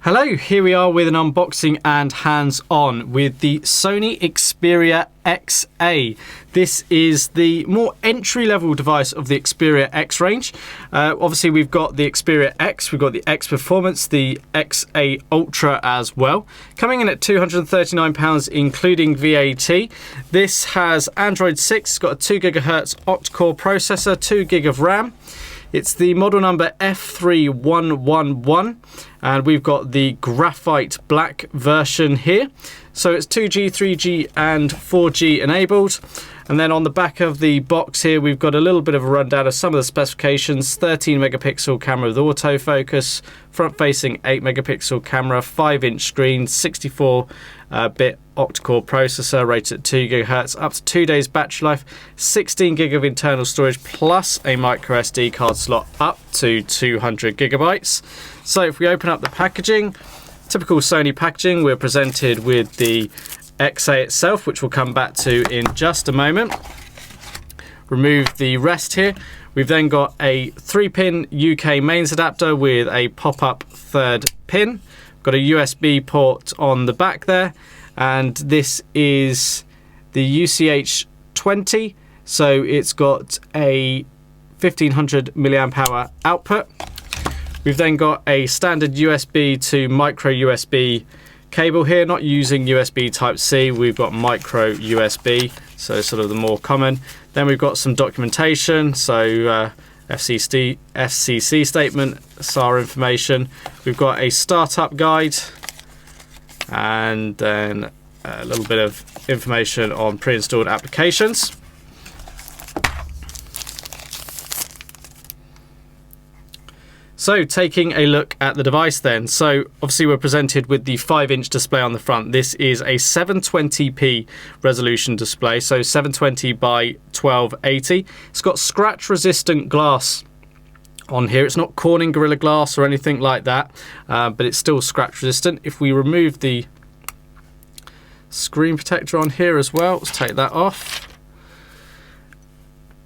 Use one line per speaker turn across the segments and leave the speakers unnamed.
Hello, here we are with an unboxing and hands-on with the Sony Xperia XA. This is the more entry-level device of the Xperia X range. Obviously we've got the Xperia X, we've got the X Performance, the XA Ultra as well. Coming in at £239 including VAT. This has Android 6, it's got a 2 GHz octa-core processor, 2 GB of RAM. It's the model number F3111 and we've got the graphite black version here. So it's 2G, 3G and 4G enabled. And then on the back of the box here we've got a little bit of a rundown of some of the specifications. 13 megapixel camera with autofocus, front facing 8 megapixel camera, 5-inch screen, 64-bit octa-core processor rated at 2 GHz, up to 2 days battery life, 16 gig of internal storage plus a micro SD card slot up to 200 gigabytes. So if we open up the packaging, typical Sony packaging, we're presented with the XA itself, which we'll come back to in just a moment. Remove the rest here. We've then got a 3-pin UK mains adapter with a pop-up third pin. Got a USB port on the back there, and this is the UCH 20, so it's got a 1500 milliamp hour output. We've then got a standard USB to micro USB cable here, not using USB Type-C, we've got micro USB, so sort of the more common. Then we've got some documentation, so FCC statement, SAR information. We've got a startup guide, and then a little bit of information on pre-installed applications. So taking a look at the device then, so obviously we're presented with the 5-inch display on the front. This is a 720p resolution display, so 720 by 1280. It's got scratch resistant glass on here. It's not Corning Gorilla Glass or anything like that, but it's still scratch resistant. If we remove the screen protector on here as well, let's take that off.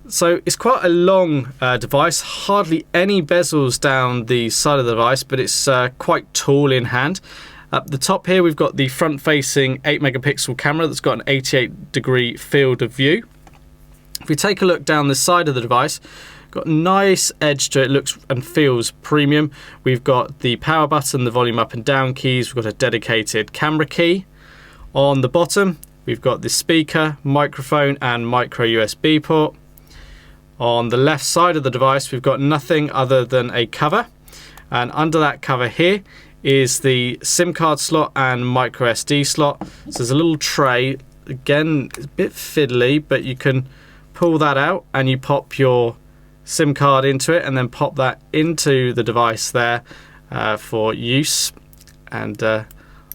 So it's quite a long device, hardly any bezels down the side of the device, but it's quite tall in hand. At the top here we've got the front-facing 8 megapixel camera that's got an 88-degree field of view. If we take a look down the side of the device, got a nice edge to it, looks and feels premium. We've got the power button, the volume up and down keys, we've got a dedicated camera key. On the bottom we've got the speaker, microphone and micro USB port. On the left side of the device we've got nothing other than a cover, and under that cover here is the SIM card slot and micro SD slot. So there's a little tray, again it's a bit fiddly, but you can pull that out and you pop your SIM card into it and then pop that into the device there for use. And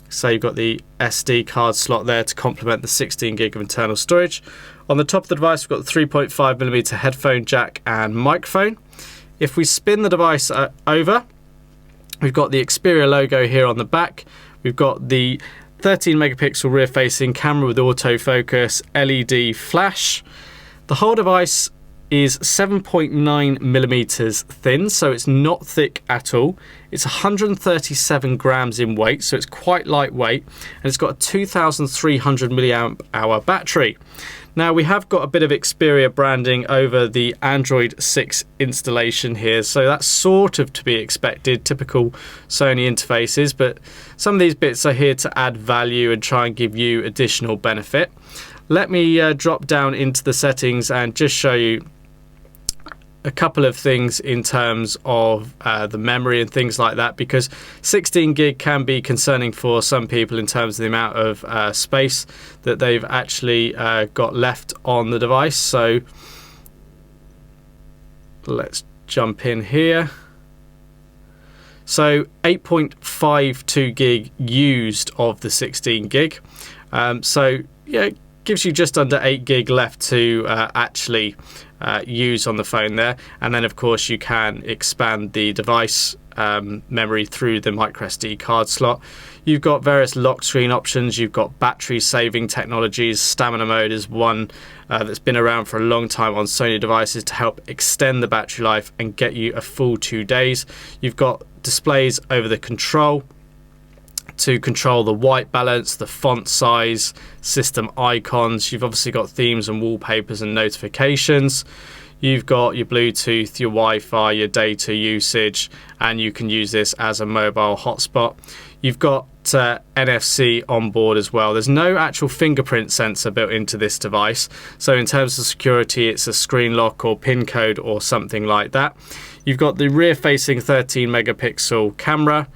so you've got the SD card slot there to complement the 16 gig of internal storage. On the top of the device we've got the 3.5mm headphone jack and microphone. If we spin the device over, we've got the Xperia logo here on the back. We've got the 13 megapixel rear facing camera with autofocus, LED flash. The whole device is 7.9mm thin, so it's not thick at all. It's 137 grams in weight, so it's quite lightweight, and it's got a 2300 milliamp hour battery. Now we have got a bit of Xperia branding over the Android 6 installation here, so that's sort of to be expected, typical Sony interfaces, but some of these bits are here to add value and try and give you additional benefit. Let me drop down into the settings and just show you a couple of things in terms of the memory and things like that, because 16 gig can be concerning for some people in terms of the amount of space that they've actually got left on the device. So let's jump in here. So 8.52 gig used of the 16 gig. So yeah, it gives you just under 8 gig left to actually use on the phone there. And then of course you can expand the device memory through the micro SD card slot. You've got various lock screen options, you've got battery saving technologies. Stamina mode is one that's been around for a long time on Sony devices to help extend the battery life and get you a full 2 days. You've got displays over the control, to control the white balance, the font size, system icons. You've obviously got themes and wallpapers and notifications. You've got your Bluetooth, your Wi-Fi, your data usage, and you can use this as a mobile hotspot. You've got NFC on board as well. There's no actual fingerprint sensor built into this device, so in terms of security, it's a screen lock or PIN code or something like that. You've got the rear-facing 13 megapixel camera,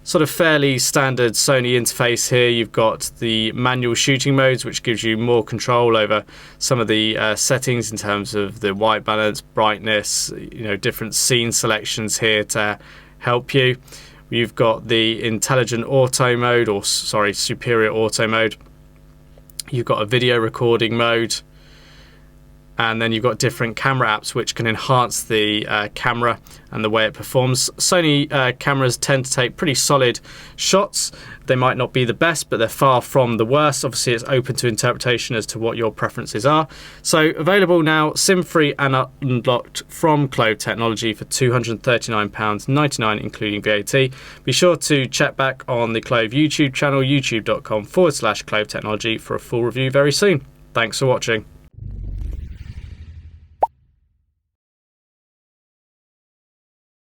sort of fairly standard Sony interface here. You've got the manual shooting modes, which gives you more control over some of the settings in terms of the white balance, brightness, different scene selections here to help you. You've got the intelligent auto mode, or sorry, superior auto mode. You've got a video recording mode. And then you've got different camera apps which can enhance the camera and the way it performs. Sony cameras tend to take pretty solid shots. They might not be the best, but they're far from the worst. Obviously, it's open to interpretation as to what your preferences are. So available now, SIM-free and unlocked from Clove Technology for £239.99, including VAT. Be sure to check back on the Clove YouTube channel, youtube.com/Clove Technology, for a full review very soon. Thanks for watching.